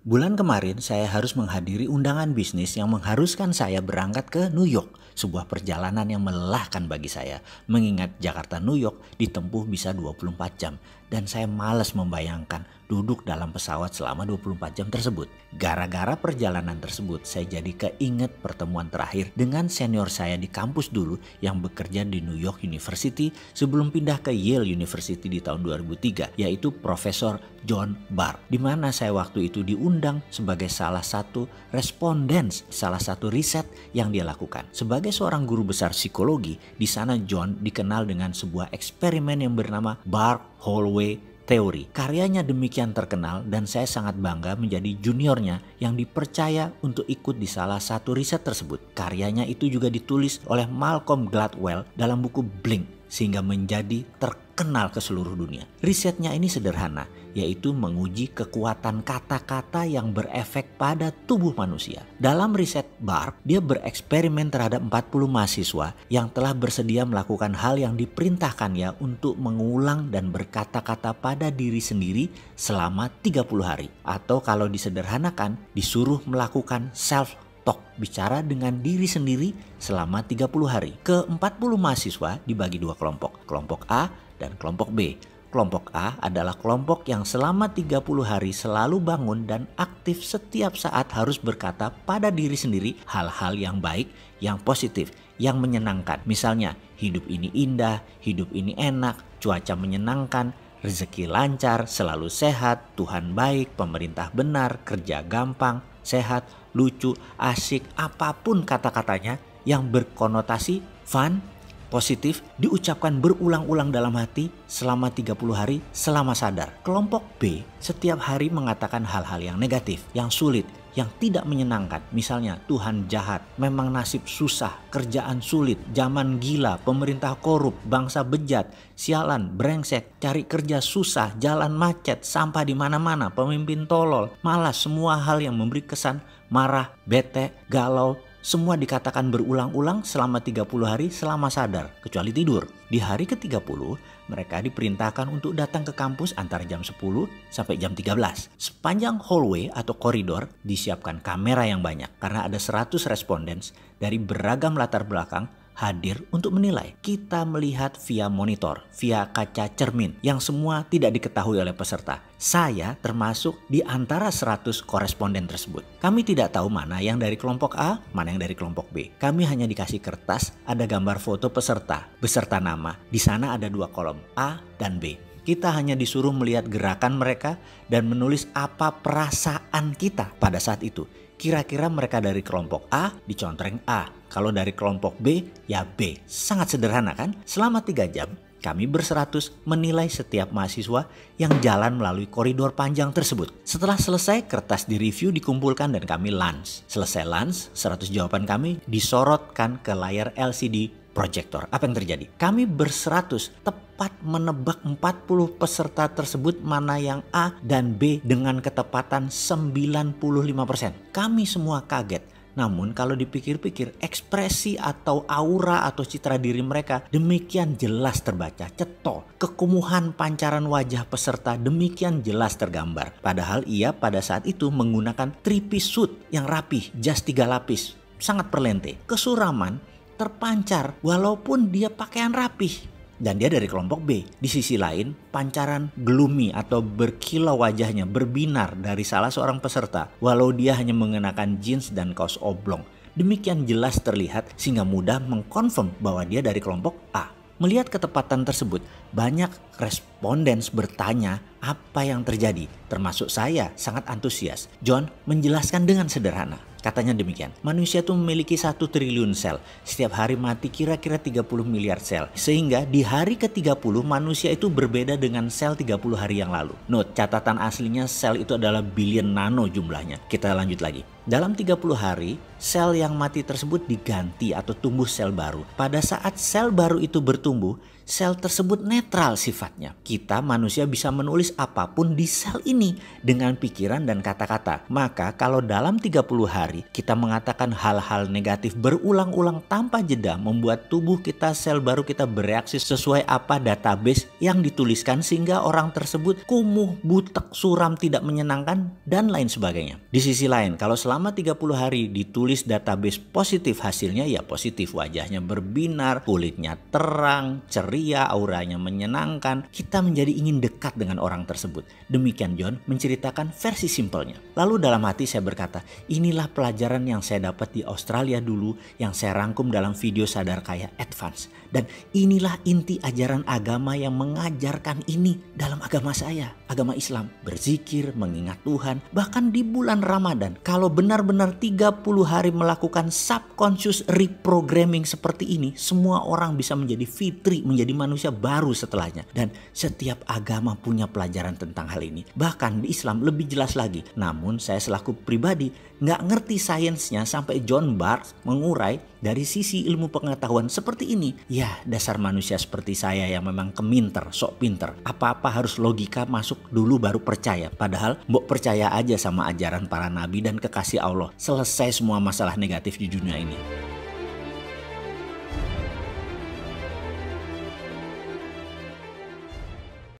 Bulan kemarin saya harus menghadiri undangan bisnis yang mengharuskan saya berangkat ke New York. Sebuah perjalanan yang melelahkan bagi saya. Mengingat Jakarta New York ditempuh bisa 24 jam. Dan saya malas membayangkan duduk dalam pesawat selama 24 jam tersebut. Gara-gara perjalanan tersebut saya jadi keinget pertemuan terakhir dengan senior saya di kampus dulu yang bekerja di New York University sebelum pindah ke Yale University di tahun 2003, yaitu Profesor John Barr. Di mana saya waktu itu diundang sebagai salah satu responden, salah satu riset yang dia lakukan. Sebagai seorang guru besar psikologi, di sana John dikenal dengan sebuah eksperimen yang bernama Barr-Holloway Teori. Karyanya demikian terkenal dan saya sangat bangga menjadi juniornya yang dipercaya untuk ikut di salah satu riset tersebut. Karyanya itu juga ditulis oleh Malcolm Gladwell dalam buku Blink sehingga menjadi terkenal ke seluruh dunia. Risetnya ini sederhana, yaitu menguji kekuatan kata-kata yang berefek pada tubuh manusia. Dalam riset Barr, dia bereksperimen terhadap 40 mahasiswa yang telah bersedia melakukan hal yang diperintahkannya untuk mengulang dan berkata-kata pada diri sendiri selama 30 hari. Atau kalau disederhanakan, disuruh melakukan self talk, bicara dengan diri sendiri selama 30 hari. Ke-40 mahasiswa dibagi dua kelompok, kelompok A dan kelompok B. Kelompok A adalah kelompok yang selama 30 hari selalu bangun dan aktif setiap saat harus berkata pada diri sendiri hal-hal yang baik, yang positif, yang menyenangkan. Misalnya, hidup ini indah, hidup ini enak, cuaca menyenangkan, rezeki lancar, selalu sehat, Tuhan baik, pemerintah benar, kerja gampang, sehat, lucu, asik, apapun kata-katanya yang berkonotasi fun, positif, diucapkan berulang-ulang dalam hati selama 30 hari selama sadar. Kelompok B setiap hari mengatakan hal-hal yang negatif, yang sulit, yang tidak menyenangkan. Misalnya, Tuhan jahat, memang nasib susah, kerjaan sulit, zaman gila, pemerintah korup, bangsa bejat, sialan, brengsek, cari kerja susah, jalan macet, sampah di mana-mana, pemimpin tolol, malas, semua hal yang memberi kesan marah, bete, galau, semua dikatakan berulang-ulang selama 30 hari selama sadar, kecuali tidur. Di hari ke-30, mereka diperintahkan untuk datang ke kampus antara jam 10 sampai jam 13. Sepanjang hallway atau koridor disiapkan kamera yang banyak karena ada 100 responden dari beragam latar belakang hadir untuk menilai. Kita melihat via monitor, via kaca cermin yang semua tidak diketahui oleh peserta. Saya termasuk di antara 100 koresponden tersebut. Kami tidak tahu mana yang dari kelompok A, mana yang dari kelompok B. Kami hanya dikasih kertas, ada gambar foto peserta, beserta nama. Di sana ada dua kolom, A dan B. Kita hanya disuruh melihat gerakan mereka dan menulis apa perasaan kita pada saat itu. Kira-kira mereka dari kelompok A dicontreng A. Kalau dari kelompok B ya B. Sangat sederhana kan? Selama 3 jam kami berseratus menilai setiap mahasiswa yang jalan melalui koridor panjang tersebut. Setelah selesai, kertas direview, dikumpulkan dan kami lunch. Selesai lunch, 100 jawaban kami disorotkan ke layar LCD proyektor. Apa yang terjadi? Kami berseratus tepat menebak 40 peserta tersebut mana yang A dan B dengan ketepatan 95%. Kami semua kaget. Namun kalau dipikir-pikir, ekspresi atau aura atau citra diri mereka demikian jelas terbaca, ceto. Kekumuhan pancaran wajah peserta demikian jelas tergambar. Padahal ia pada saat itu menggunakan 3-piece suit yang rapih, jas 3 lapis, sangat perlente. Kesuraman terpancar walaupun dia pakaian rapih. Dan dia dari kelompok B. Di sisi lain, pancaran gloomy atau berkilau wajahnya berbinar dari salah seorang peserta walau dia hanya mengenakan jeans dan kaos oblong. Demikian jelas terlihat sehingga mudah mengkonfirm bahwa dia dari kelompok A. Melihat ketepatan tersebut, banyak responden bertanya apa yang terjadi. Termasuk saya sangat antusias. John menjelaskan dengan sederhana. Katanya demikian, manusia itu memiliki 1 triliun sel. Setiap hari mati kira-kira 30 miliar sel. Sehingga di hari ke-30 manusia itu berbeda dengan sel 30 hari yang lalu. Note, catatan aslinya sel itu adalah billion nano jumlahnya. Kita lanjut lagi. Dalam 30 hari, sel yang mati tersebut diganti atau tumbuh sel baru. Pada saat sel baru itu bertumbuh, Sel tersebut netral sifatnya. Kita manusia bisa menulis apapun di sel ini dengan pikiran dan kata-kata. Maka kalau dalam 30 hari kita mengatakan hal-hal negatif berulang-ulang tanpa jeda, membuat tubuh kita, sel baru kita bereaksi sesuai apa database yang dituliskan, sehingga orang tersebut kumuh, butek, suram, tidak menyenangkan, dan lain sebagainya. Di sisi lain, kalau selama 30 hari ditulis database positif, hasilnya ya positif, wajahnya berbinar, kulitnya terang, ceria, auranya menyenangkan, kita menjadi ingin dekat dengan orang tersebut. Demikian John menceritakan versi simpelnya. Lalu dalam hati saya berkata, inilah pelajaran yang saya dapat di Australia dulu, yang saya rangkum dalam video Sadar Kaya Advance. Dan inilah inti ajaran agama yang mengajarkan ini dalam agama saya, agama Islam. Berzikir, mengingat Tuhan, bahkan di bulan Ramadan. Kalau benar-benar 30 hari melakukan subconscious reprogramming seperti ini, semua orang bisa menjadi fitri, menjadi manusia baru setelahnya. Dan setiap agama punya pelajaran tentang hal ini. Bahkan di Islam lebih jelas lagi. Namun saya selaku pribadi nggak ngerti sainsnya sampai John Barth mengurai dari sisi ilmu pengetahuan seperti ini. Ya, dasar manusia seperti saya yang memang keminter, sok pinter. Apa-apa harus logika masuk dulu baru percaya. Padahal mbok percaya aja sama ajaran para nabi dan kekasih Allah. Selesai semua masalah negatif di dunia ini.